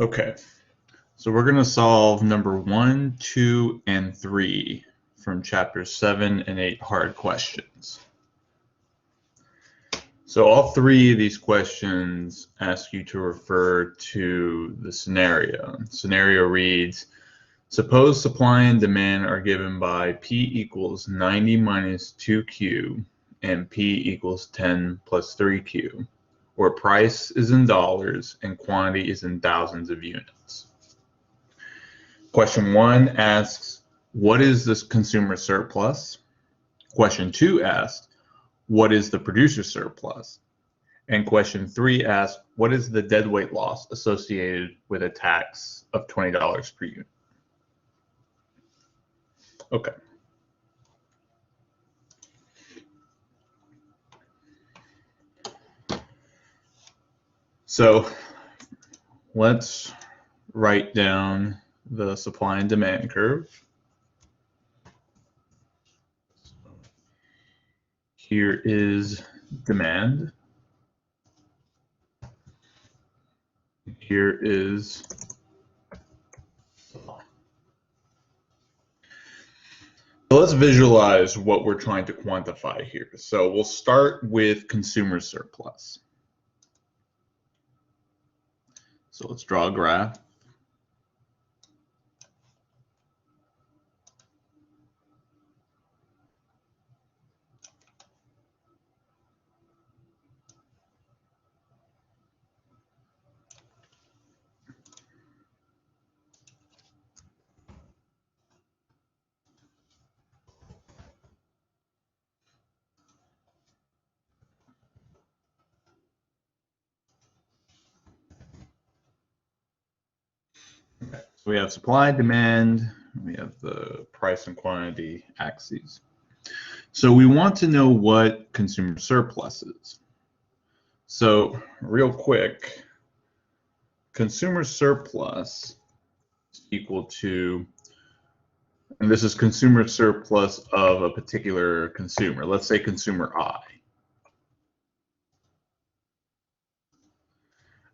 Okay, so we're going to solve number 1, 2, and 3 from chapters 7 and 8 hard questions. So all 3 of these questions ask you to refer to the scenario. The scenario reads, suppose supply and demand are given by P equals 90 minus 2Q and P equals 10 plus 3Q, where price is in dollars and quantity is in thousands of units. Question 1 asks, what is this consumer surplus? Question 2 asks, what is the producer surplus? And question 3 asks, what is the deadweight loss associated with a tax of $20 per unit? Okay. So let's write down the supply and demand curve. Here is demand. Here is supply. So let's visualize what we're trying to quantify here. So we'll start with consumer surplus. So let's draw a graph. Okay. So we have supply, demand, we have the price and quantity axes. So we want to know what consumer surplus is. So real quick, consumer surplus is equal to, and this is consumer surplus of a particular consumer. Let's say consumer I. All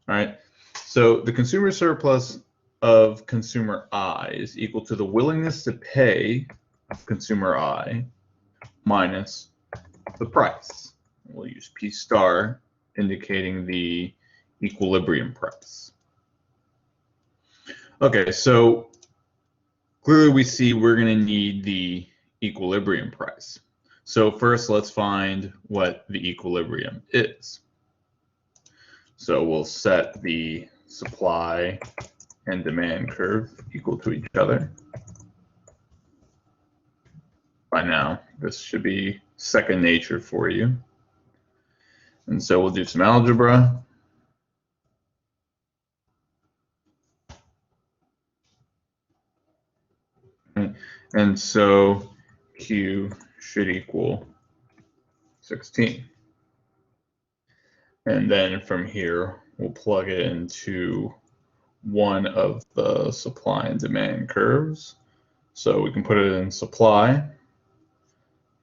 right. So the consumer surplus of consumer I is equal to the willingness to pay of consumer I minus the price. We'll use P star indicating the equilibrium price. Okay, so clearly we see we're going to need the equilibrium price. So first let's find what the equilibrium is. So we'll set the supply and demand curve equal to each other. By now, this should be second nature for you. And so we'll do some algebra. And so Q should equal 16. And then from here, we'll plug it into one of the supply and demand curves. So we can put it in supply.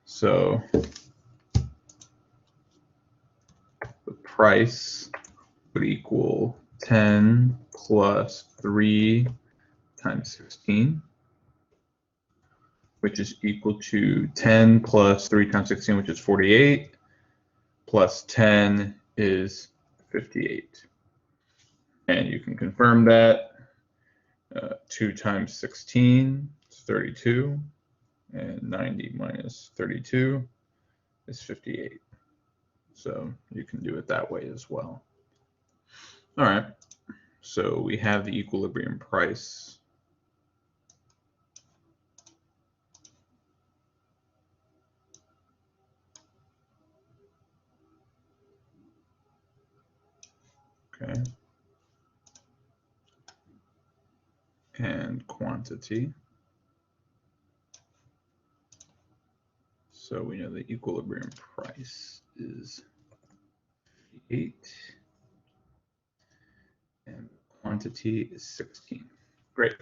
So the price would equal 10 plus 3 times 16, which is equal to 10 plus 3 times 16, which is 48, plus 10 is 58. And you can confirm that. 2 times 16 is 32, and 90 minus 32 is 58. So you can do it that way as well. All right, so we have the equilibrium price. Okay. And quantity. So we know the equilibrium price is 8 and quantity is 16. Great.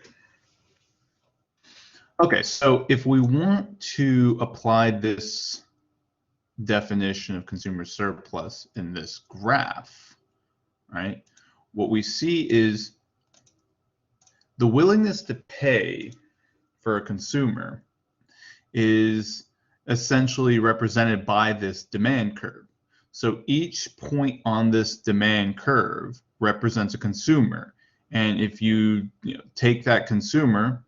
Okay, so if we want to apply this definition of consumer surplus in this graph, right, what we see is the willingness to pay for a consumer is essentially represented by this demand curve. So each point on this demand curve represents a consumer. And if you, take that consumer,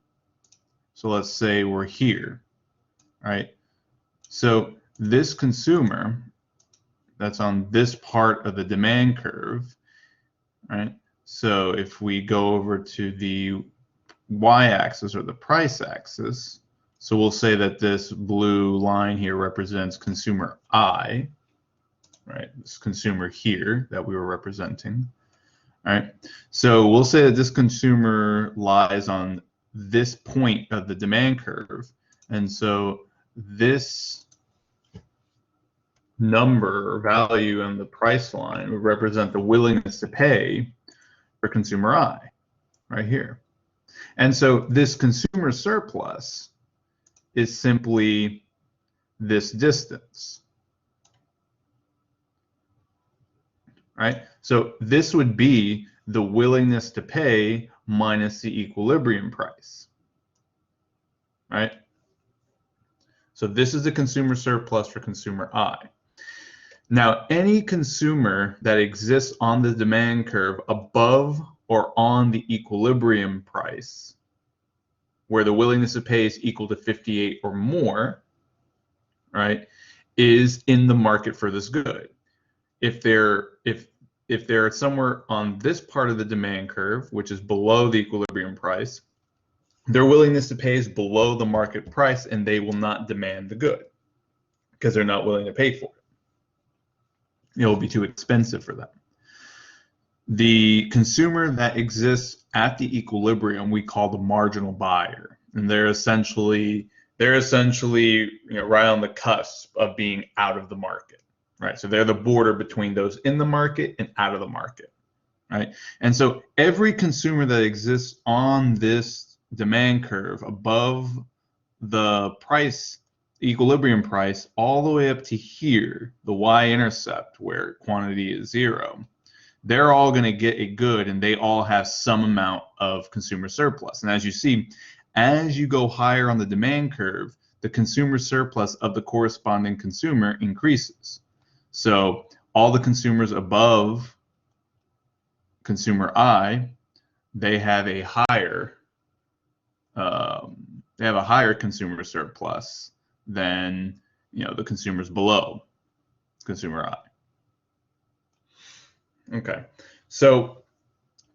so let's say we're here, right? So this consumer that's on this part of the demand curve, right? So if we go over to the y-axis or the price axis, so we'll say that this blue line here represents consumer I, right? This consumer here that we were representing, right? So we'll say that this consumer lies on this point of the demand curve, and so this number or value on the price line would represent the willingness to pay for consumer I, right here. And so this consumer surplus is simply this distance, right? So this would be the willingness to pay minus the equilibrium price, right? So this is the consumer surplus for consumer I. Now, any consumer that exists on the demand curve above or on the equilibrium price, where the willingness to pay is equal to 58 or more, right, is in the market for this good. If they're somewhere on this part of the demand curve, which is below the equilibrium price, their willingness to pay is below the market price, and they will not demand the good because they're not willing to pay for it. It will be too expensive for them. The consumer that exists at the equilibrium we call the marginal buyer, and they're essentially right on the cusp of being out of the market, right? So they're the border between those in the market and out of the market, right? And so every consumer that exists on this demand curve above the price, equilibrium price, all the way up to here, the y-intercept where quantity is 0, they're all going to get a good, and they all have some amount of consumer surplus. And as you see, as you go higher on the demand curve, the consumer surplus of the corresponding consumer increases. So all the consumers above consumer I, they have a higher consumer surplus than the consumers below consumer I. Okay, so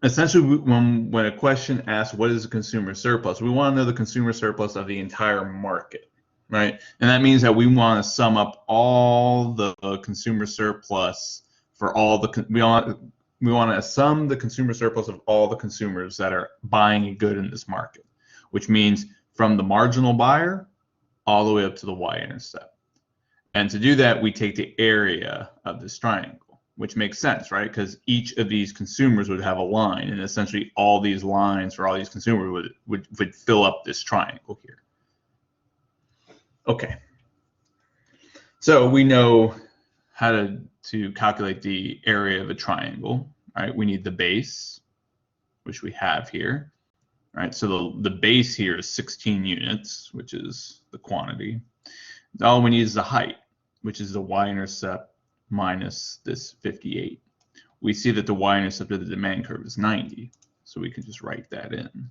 essentially, when a question asks what is a consumer surplus, we want to know the consumer surplus of the entire market, right? And that means that we want to sum up all the consumer surplus for all the we want to sum the consumer surplus of all the consumers that are buying a good in this market, which means from the marginal buyer all the way up to the y-intercept. And to do that, we take the area of this triangle, which makes sense, right? Because each of these consumers would have a line, and essentially all these lines for all these consumers would fill up this triangle here. Okay. So we know how to calculate the area of a triangle, right? We need the base, which we have here, right? So the base here is 16 units, which is the quantity. All we need is the height, which is the y-intercept minus this 58. We see that the y-intercept of the demand curve is 90, so we can just write that in.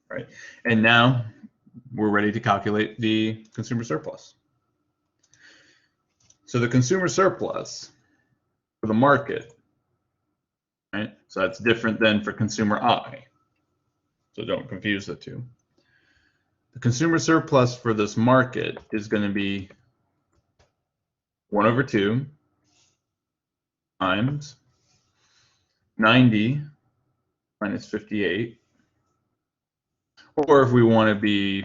Right, and now we're ready to calculate the consumer surplus. So the consumer surplus for the market, right? So that's different than for consumer I. So don't confuse the two. The consumer surplus for this market is going to be 1/2 times 90 minus 58. Or if we want to be,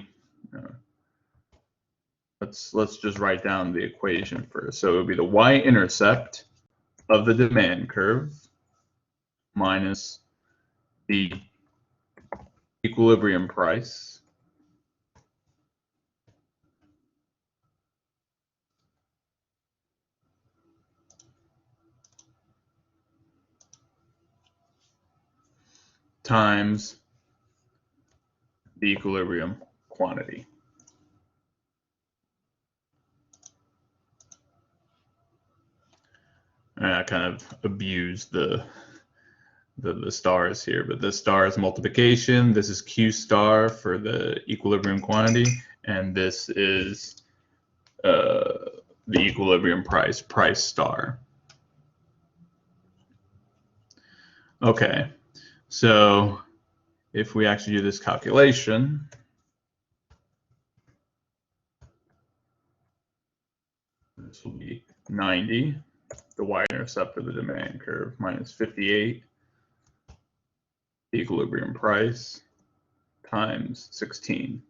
let's just write down the equation first. So it would be the y-intercept of the demand curve minus the equilibrium price times the equilibrium quantity. And I kind of abused the stars here, but this star is multiplication. This is Q star for the equilibrium quantity, and this is the equilibrium price star. Okay, so if we actually do this calculation, this will be 90, the y-intercept for the demand curve, minus 58, the equilibrium price, times 16,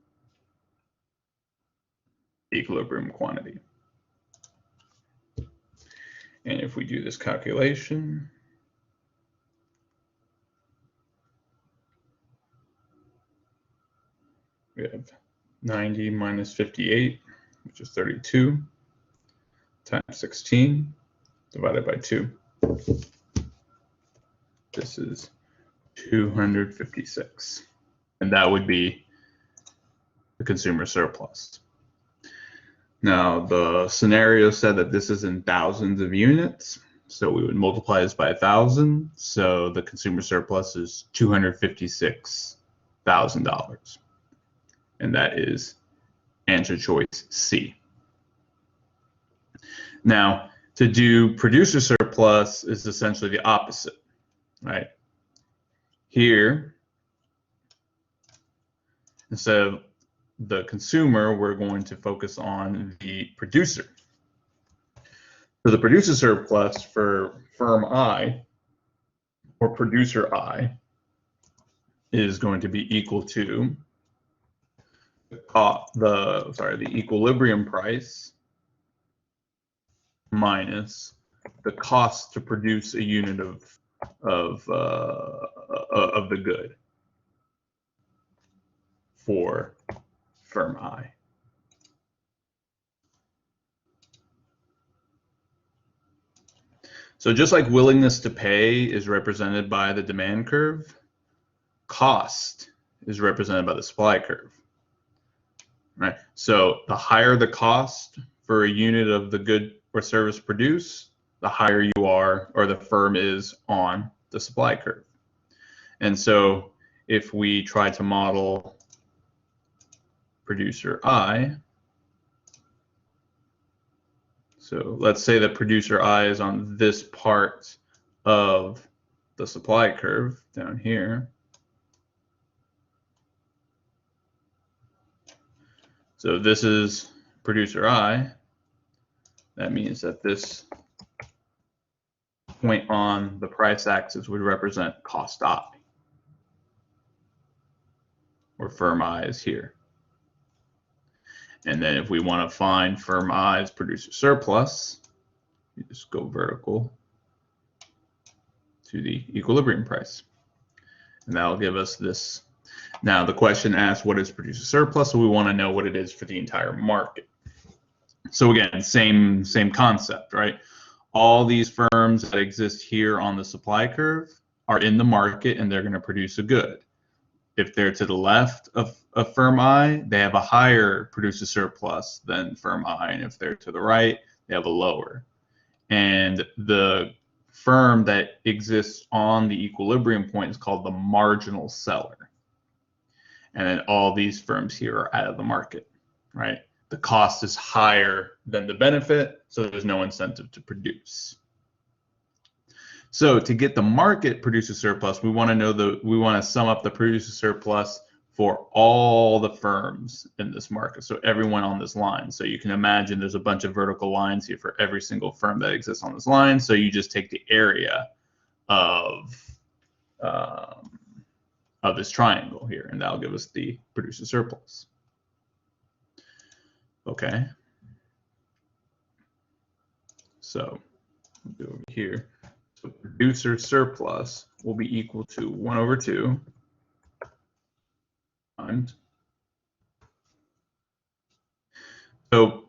the equilibrium quantity. And if we do this calculation, we have 90 minus 58, which is 32, times 16, divided by 2. This is 256. And that would be the consumer surplus. Now, the scenario said that this is in thousands of units, so we would multiply this by 1,000. So the consumer surplus is $256,000. And that is answer choice C. Now, to do producer surplus is essentially the opposite, right? Here, instead of the consumer, we're going to focus on the producer. So the producer surplus for firm I, or producer I, is going to be equal to the equilibrium price minus the cost to produce a unit of the good for firm I. So just like willingness to pay is represented by the demand curve, cost is represented by the supply curve. Right. So the higher the cost for a unit of the good or service produced, the higher you are, or the firm is, on the supply curve. And so if we try to model producer I, so let's say that producer I is on this part of the supply curve down here. So this is producer I. That means that this point on the price axis would represent cost I, where firm I is here. And then if we want to find firm I's producer surplus, you just go vertical to the equilibrium price. And that'll give us this. Now the question asks, what is producer surplus? So we want to know what it is for the entire market. So again, same concept, right? All these firms that exist here on the supply curve are in the market and they're going to produce a good. If they're to the left of firm I, they have a higher producer surplus than firm I, and if they're to the right, they have a lower. And the firm that exists on the equilibrium point is called the marginal seller. And then all these firms here are out of the market, right? The cost is higher than the benefit, so there's no incentive to produce. So to get the market producer surplus, we want to sum up the producer surplus for all the firms in this market. So everyone on this line. So you can imagine there's a bunch of vertical lines here for every single firm that exists on this line. So you just take the area of this triangle here, and that'll give us the producer surplus. Okay. So we'll go over here. So producer surplus will be equal to 1/2 times. So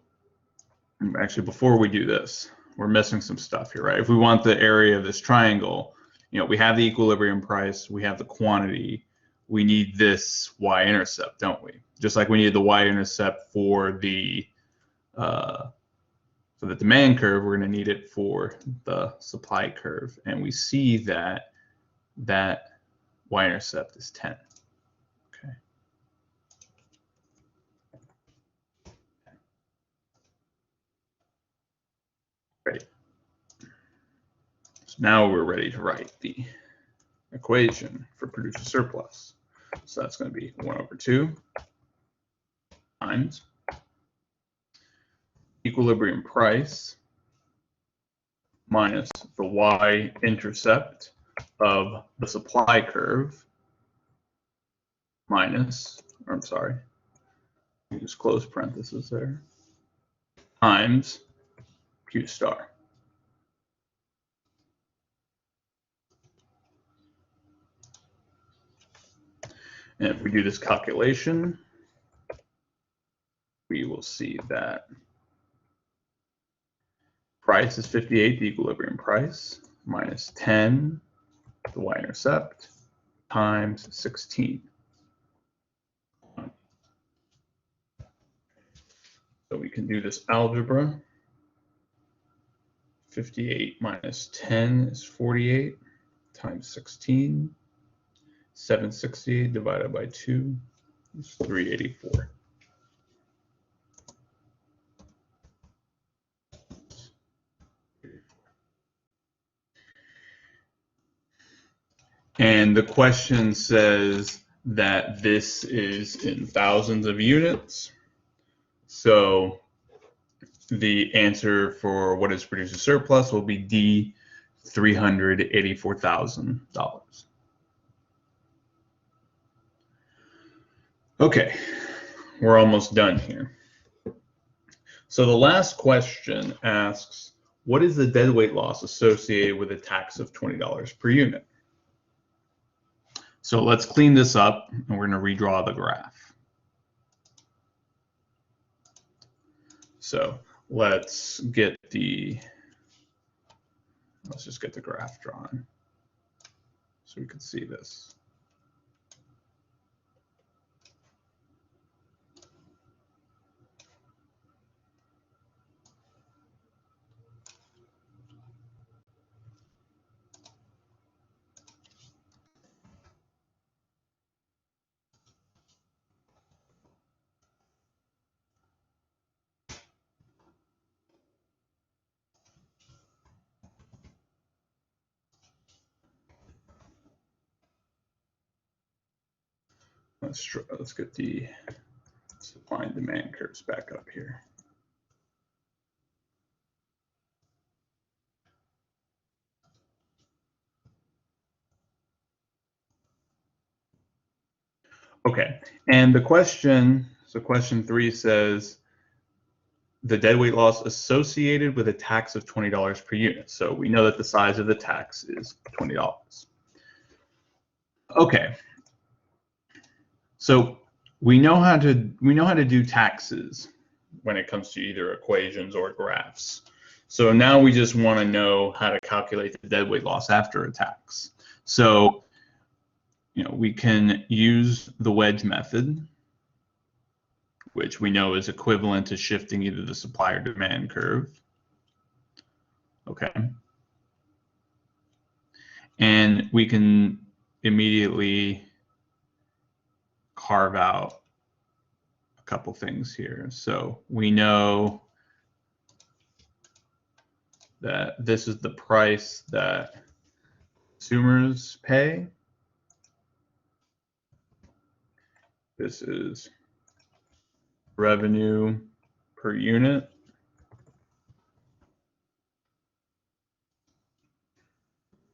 actually, before we do this, we're missing some stuff here, right? If we want the area of this triangle, we have the equilibrium price, we have the quantity, we need this y-intercept, don't we? Just like we need the y-intercept for the demand curve, we're going to need it for the supply curve, and we see that that y-intercept is 10. Okay. Great. So now we're ready to write the equation for producer surplus. So that's going to be 1/2 times equilibrium price minus the y-intercept of the supply curve minus, or I'm sorry, use close parentheses there, times Q star. And if we do this calculation, we will see that price is 58, the equilibrium price, minus 10, the y-intercept, times 16. So we can do this algebra. 58 minus 10 is 48, times 16. 768 divided by 2 is 384. And the question says that this is in thousands of units. So the answer for what is producer surplus will be D, $384,000. Okay, we're almost done here. So the last question asks, what is the deadweight loss associated with a tax of $20 per unit? So let's clean this up, and we're going to redraw the graph. So let's just get the graph drawn so we can see this. Let's get the supply and demand curves back up here. Okay, and the question, so question 3 says the deadweight loss associated with a tax of $20 per unit. So we know that the size of the tax is $20. Okay, so we know how to do taxes when it comes to either equations or graphs. So now we just want to know how to calculate the deadweight loss after a tax. So we can use the wedge method, which we know is equivalent to shifting either the supply or demand curve. Okay. And we can immediately carve out a couple things here. So we know that this is the price that consumers pay. This is revenue per unit.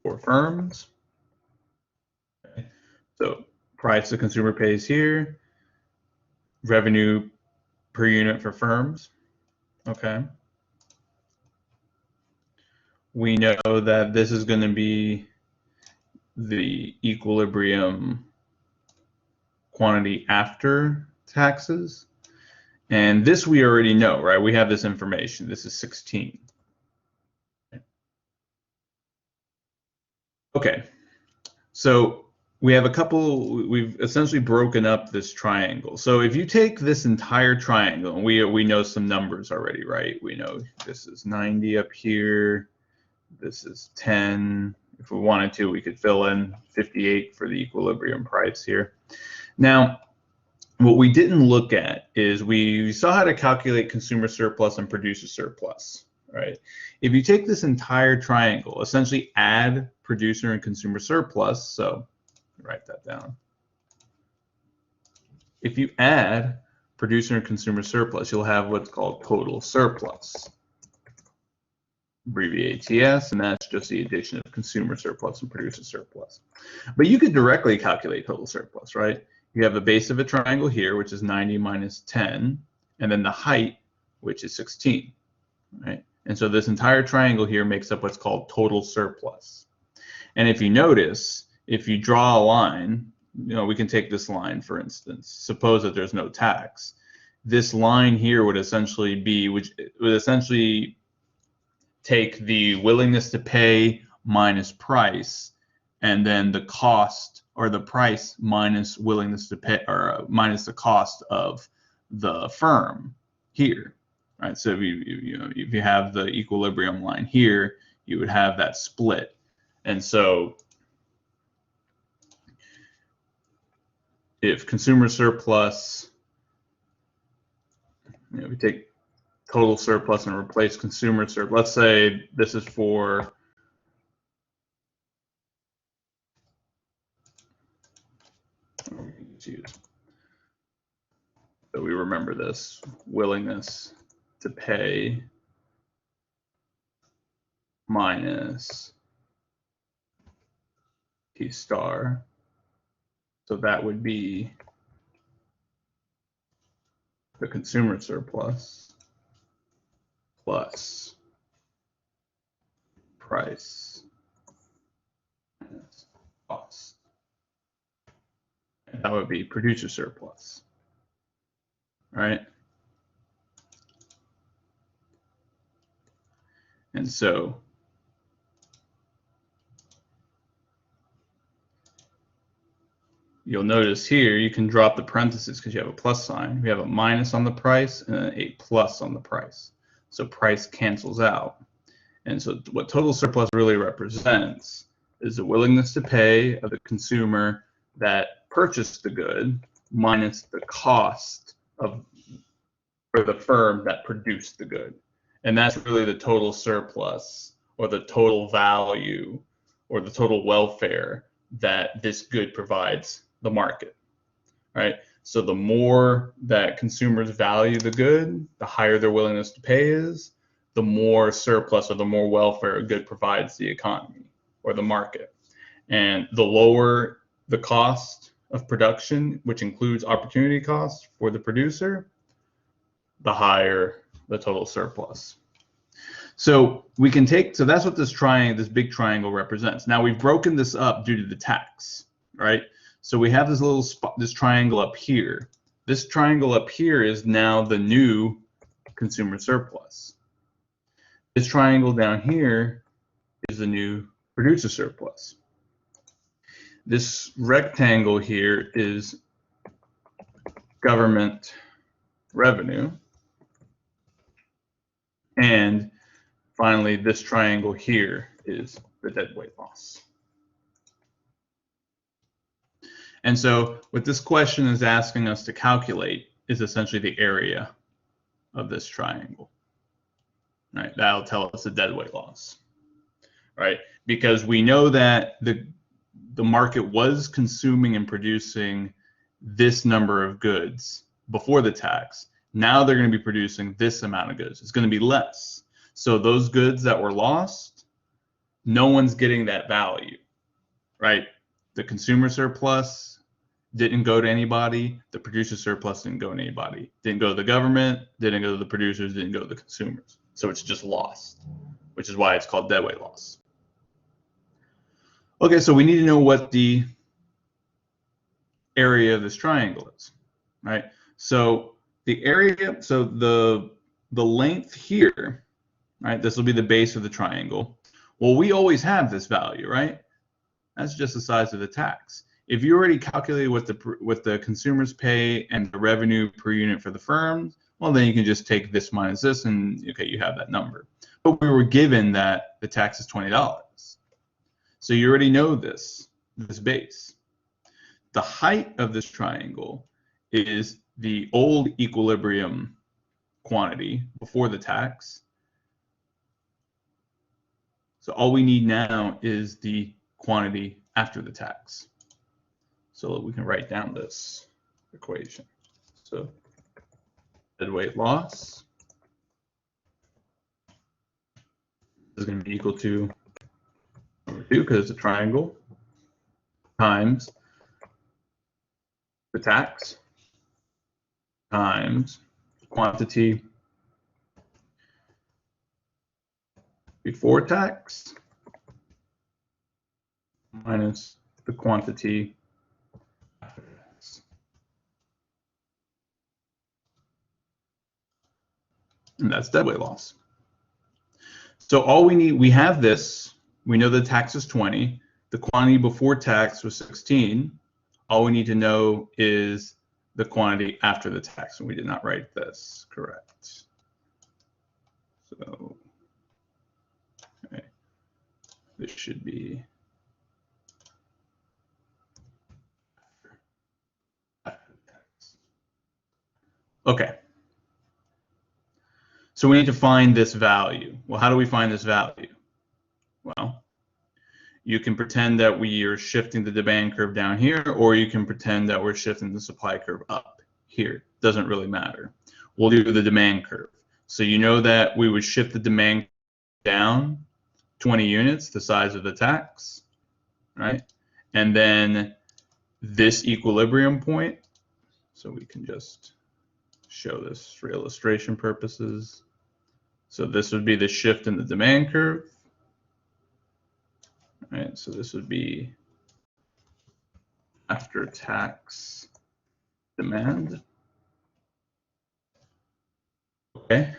For firms. Okay. So price the consumer pays here, revenue per unit for firms. Okay. We know that this is going to be the equilibrium quantity after taxes. And this we already know, right? We have this information. This is 16. Okay, so we have a couple, we've essentially broken up this triangle. So if you take this entire triangle, and we know some numbers already, right? We know this is 90 up here, this is 10. If we wanted to, we could fill in 58 for the equilibrium price here. Now, what we didn't look at is we saw how to calculate consumer surplus and producer surplus, right? If you take this entire triangle, essentially add producer and consumer surplus, so write that down. If you add producer and consumer surplus, you'll have what's called total surplus, abbreviate ATS, and that's just the addition of consumer surplus and producer surplus. But you could directly calculate total surplus, right? You have the base of a triangle here, which is 90 minus 10, and then the height, which is 16, right? And so this entire triangle here makes up what's called total surplus. And if you notice, if you draw a line, we can take this line, for instance. Suppose that there's no tax. This line here would essentially be, which would essentially take the willingness to pay minus price, and then the cost or the price minus willingness to pay, or minus the cost of the firm here, right? So if you have the equilibrium line here, you would have that split. And so if consumer surplus, we take total surplus and replace consumer surplus. Let's say this is for so we remember this willingness to pay minus T star. So that would be the consumer surplus plus price minus cost. And that would be producer surplus, right? And so you'll notice here you can drop the parentheses because you have a plus sign. We have a minus on the price and a plus on the price. So price cancels out. And so what total surplus really represents is the willingness to pay of the consumer that purchased the good minus the cost of for the firm that produced the good. And that's really the total surplus or the total value or the total welfare that this good provides the market, right? So the more that consumers value the good, the higher their willingness to pay is, the more surplus or the more welfare a good provides the economy or the market. And the lower the cost of production, which includes opportunity costs for the producer, the higher the total surplus. So we can take, so that's what this big triangle represents. Now we've broken this up due to the tax, right? So we have this little spot, this triangle up here. This triangle up here is now the new consumer surplus. This triangle down here is the new producer surplus. This rectangle here is government revenue. And finally, this triangle here is the deadweight loss. And so what this question is asking us to calculate is essentially the area of this triangle, right? That'll tell us the deadweight loss, right? Because we know that the market was consuming and producing this number of goods before the tax. Now they're going to be producing this amount of goods. It's going to be less. So those goods that were lost, no one's getting that value, right? The consumer surplus didn't go to anybody. The producer surplus didn't go to anybody. Didn't go to the government, didn't go to the producers, didn't go to the consumers. So it's just lost, which is why it's called deadweight loss. Okay, so we need to know what the area of this triangle is, right? So the area, so the length here, right? This will be the base of the triangle. Well, we always have this value, right? That's just the size of the tax. If you already calculated what the consumers pay and the revenue per unit for the firms, well, then you can just take this minus this, and okay, you have that number. But we were given that the tax is $20. So you already know this base. The height of this triangle is the old equilibrium quantity before the tax. So all we need now is the quantity after the tax. So we can write down this equation. So deadweight loss is going to be equal to number 2, because it's a triangle, times the tax times quantity before tax minus the quantity after tax. And that's deadweight loss. So all we need, we have this, we know the tax is 20, the quantity before tax was 16. All we need to know is the quantity after the tax, and we did not write this correct. So okay, this should be after the tax. Okay. So we need to find this value. Well, how do we find this value? Well, you can pretend that we are shifting the demand curve down here, or you can pretend that we're shifting the supply curve up here. Doesn't really matter. We'll do the demand curve. So you know that we would shift the demand down 20 units, the size of the tax, right? And then this equilibrium point, so we can just show this for illustration purposes. So this would be the shift in the demand curve. Right, so this would be after tax demand. Okay.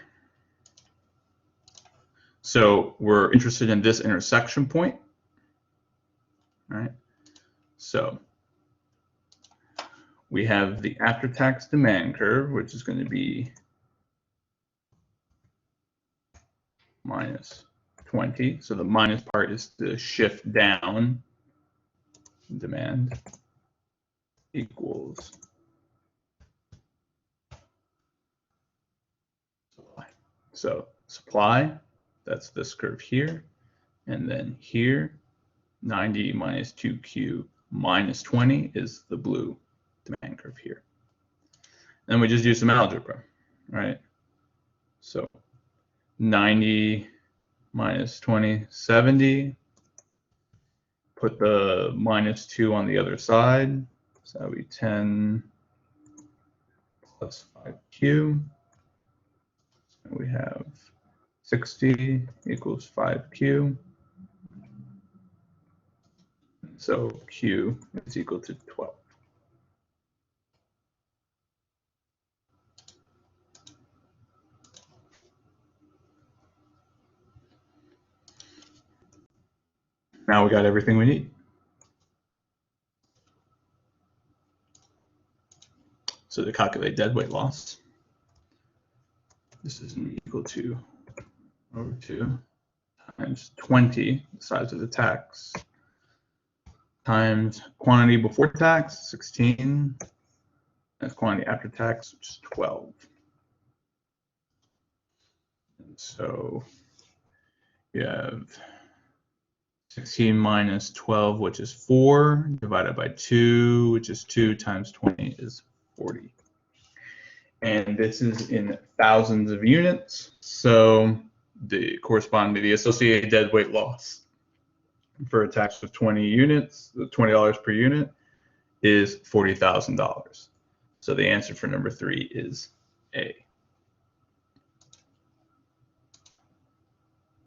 So we're interested in this intersection point. All right. So we have the after tax demand curve, which is going to be minus 20. So the minus part is the shift down demand equals supply. So supply, that's this curve here. And then here, 90 minus 2Q minus 20 is the blue demand curve here. And we just do some algebra, right? So 90 minus 20, 70. Put the minus 2 on the other side. So that would be 10 plus 5Q. And we have 60 equals 5Q. So Q is equal to 12. Now we got everything we need. So to calculate deadweight loss, this is equal to over 2 times 20, the size of the tax, times quantity before tax, 16, and quantity after tax, which is 12. And so you have 16 minus 12, which is 4, divided by 2, which is 2 times 20 is 40. And this is in thousands of units. So the corresponding to the associated deadweight loss for a tax of 20 units, the $20 per unit, is $40,000. So the answer for number 3 is A.